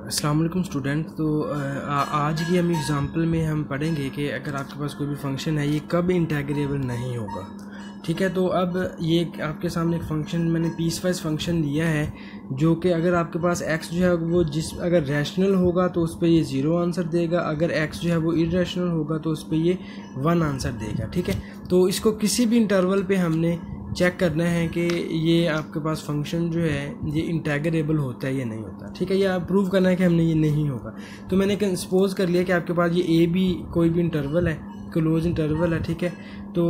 अस्सलाम वालेकुम स्टूडेंट। तो आज की हम एग्ज़ाम्पल में हम पढ़ेंगे कि अगर आपके पास कोई भी फंक्शन है ये कब इंटेग्रेबल नहीं होगा। ठीक है, तो अब ये आपके सामने एक फ़ंक्शन मैंने पीस वाइज फंक्शन लिया है जो कि अगर आपके पास x जो है वो अगर रैशनल होगा तो उस पर ये 0 आंसर देगा, अगर x जो है वो इरेशनल होगा तो उस पर ये 1 आंसर देगा। ठीक है, तो इसको किसी भी इंटरवल पे हमने चेक करना है कि ये आपके पास फंक्शन जो है ये इंटेग्रेबल होता है या नहीं होता। ठीक है, या प्रूव करना है कि हमने ये नहीं होगा। तो मैंने सपोज कर लिया कि आपके पास ये ए बी कोई भी इंटरवल है, क्लोज इंटरवल है। ठीक है, तो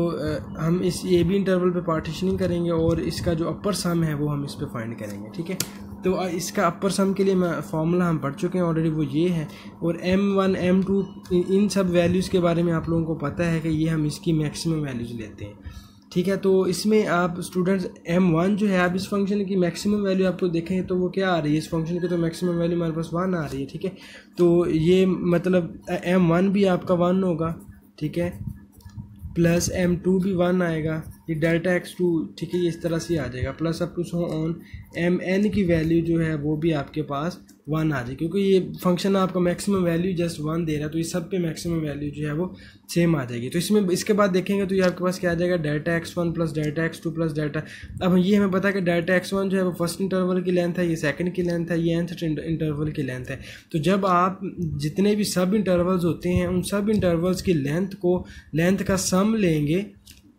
हम इस ए बी इंटरवल पे पार्टीशनिंग करेंगे और इसका जो अपर सम है वो हम इस पे फाइंड करेंगे। ठीक है, तो इसका अपर सम के लिए मैं फार्मूला हम पढ़ चुके हैं ऑलरेडी, वो ये है। और m1 m2 इन सब वैल्यूज़ के बारे में आप लोगों को पता है कि ये हम इसकी मैक्सिमम वैल्यूज़ लेते हैं। ठीक है, तो इसमें आप स्टूडेंट्स m1 जो है आप इस फंक्शन की मैक्सिमम वैल्यू आपको देखें तो वो क्या आ रही है, इस फंक्शन की तो मैक्सिमम वैल्यू हमारे पास 1 आ रही है। ठीक है, तो ये मतलब m1 भी आपका 1 होगा। ठीक है, प्लस m2 भी 1 आएगा, ये डेल्टा x2। ठीक है, ये इस तरह से आ जाएगा, plus up to so on mn की वैल्यू जो है वो भी आपके पास 1 आ जाए, क्योंकि ये फंक्शन आपका मैक्सिमम वैल्यू जस्ट 1 दे रहा है, तो इस सब पे मैक्सिमम वैल्यू जो है वो सेम आ जाएगी। तो इसमें इसके बाद देखेंगे तो ये आपके पास क्या आ जाएगा, delta x1 plus delta x2 plus delta. अब ये हमें पता है कि डेल्टा x1 जो है वो फर्स्ट इंटरवल की लेंथ है, ये सेकंड की लेंथ है, ये nth इंटरवल की लेंथ है। तो जब आप जितने भी सब इंटरवल्स होते हैं उन सब इंटरवल्स की लेंथ का सम लेंगे।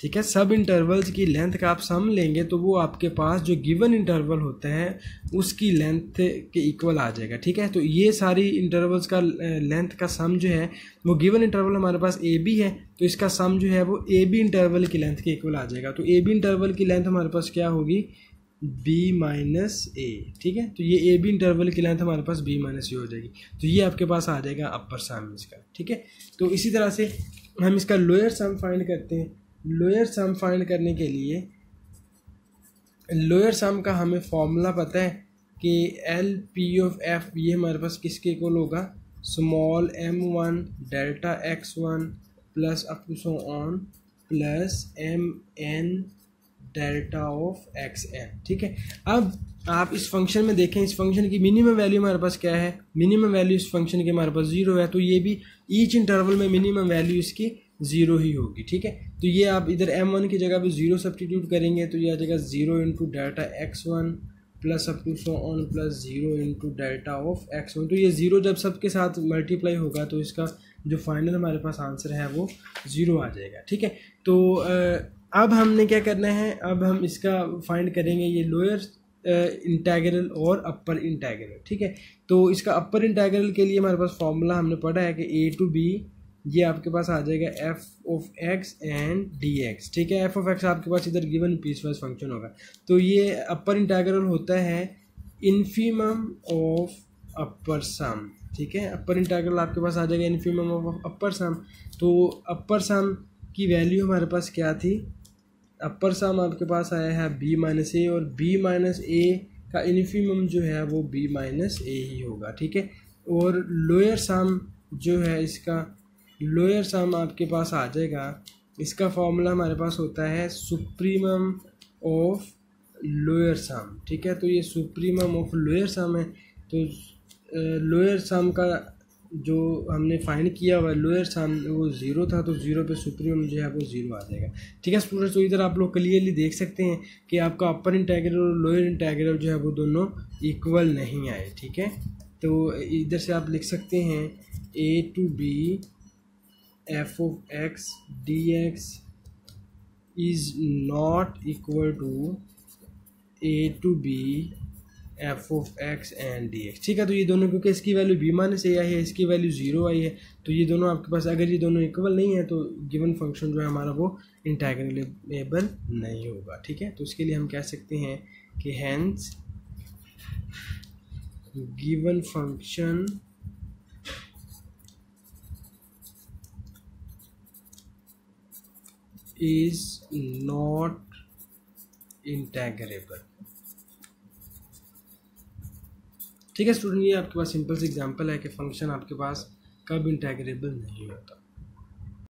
ठीक है, सब इंटरवल्स की लेंथ का आप सम लेंगे तो वो आपके पास जो गिवन इंटरवल होता है उसकी लेंथ के इक्वल आ जाएगा। ठीक है, तो ये सारी इंटरवल्स का लेंथ का सम जो है वो गिवन इंटरवल हमारे पास ए बी है, तो इसका सम जो है वो ए बी इंटरवल की लेंथ के इक्वल आ जाएगा। तो ए बी इंटरवल की लेंथ हमारे पास क्या होगी, b माइनस ए। ठीक है, तो ये ए बी इंटरवल की लेंथ हमारे पास b माइनस ए हो जाएगी, तो ये आपके पास आ जाएगा अपर सम इसका। ठीक है, तो इसी तरह से हम इसका लोअर सम फाइंड करते हैं। लोअर सम फाइंड करने के लिए लोअर सम का हमें फॉर्मूला पता है कि एल पी ऑफ एफ, ये हमारे पास किसके इक्वल होगा, small m1 delta x1 plus up to so on plus mn delta of xn। ठीक है, अब आप इस फंक्शन में देखें, इस फंक्शन की मिनिमम वैल्यू हमारे पास क्या है, मिनिमम वैल्यू इस फंक्शन की हमारे पास 0 है, तो ये भी ईच इंटरवल में मिनिमम वैल्यू इसकी 0 ही होगी। ठीक है, तो ये आप इधर m1 की जगह पे 0 सब्स्टिट्यूट करेंगे तो ये आ जाएगा 0 into delta x1 plus up to so on plus 0 into delta of x1। तो ये 0 जब सबके साथ मल्टीप्लाई होगा तो इसका जो फाइनल हमारे पास आंसर है वो 0 आ जाएगा। ठीक है, तो अब हमने क्या करना है, अब हम इसका फाइंड करेंगे ये लोअर इंटेग्रल और अपर इंटेग्रल। ठीक है, तो इसका अपर इंटेग्रल के लिए हमारे पास फॉर्मूला हमने पढ़ा है कि ए टू बी ये आपके पास आ जाएगा F of X and D X. ठीक है, एफ ऑफ एक्स आपके पास इधर गिवन पीस वाइज फंक्शन होगा, तो ये अपर इंटेग्रल होता है इन्फीमम ऑफ अपर सम। ठीक है, अपर इंटेग्रल आपके पास आ जाएगा इन्फीमम ऑफ अपर सम। तो अपर सम की वैल्यू हमारे पास क्या थी, अपर सम आपके पास आया है b माइनस ए, और b माइनस ए का इन्फीमम जो है वो b माइनस ए ही होगा। ठीक है, और लोअर सम जो है इसका लोअर सम आपके पास आ जाएगा, इसका फॉर्मूला हमारे पास होता है सुप्रीमम ऑफ लोअर सम। ठीक है, तो ये सुप्रीमम ऑफ लोअर सम है, तो लोअर सम का जो हमने फाइंड किया हुआ लोअर सम वो 0 था, तो 0 पे सुप्रीमम जो है वो 0 आ जाएगा। ठीक है स्टूडेंट्स, तो इधर आप लोग क्लियरली देख सकते हैं कि आपका अपर इंटेग्रल और लोअर इंटेग्रल जो है वो दोनों इक्वल नहीं आए। ठीक है, तो इधर से आप लिख सकते हैं A to B F of X D X is not equal to A to B F of X and D X. ठीक है, तो ये दोनों क्योंकि इसकी value b minus A I है, इसकी वैल्यू 0 आई है, तो ये दोनों आपके पास अगर ये दोनों इक्वल नहीं है तो गिवन फंक्शन जो है हमारा वो इंटेग्रेबल नहीं होगा। ठीक है, तो इसके लिए हम कह सकते हैं कि hence given function is not integrable. ठीक है स्टूडेंट, ये आपके पास सिंपल सी एग्जांपल है कि फंक्शन आपके पास कब इंटेग्रेबल नहीं होता।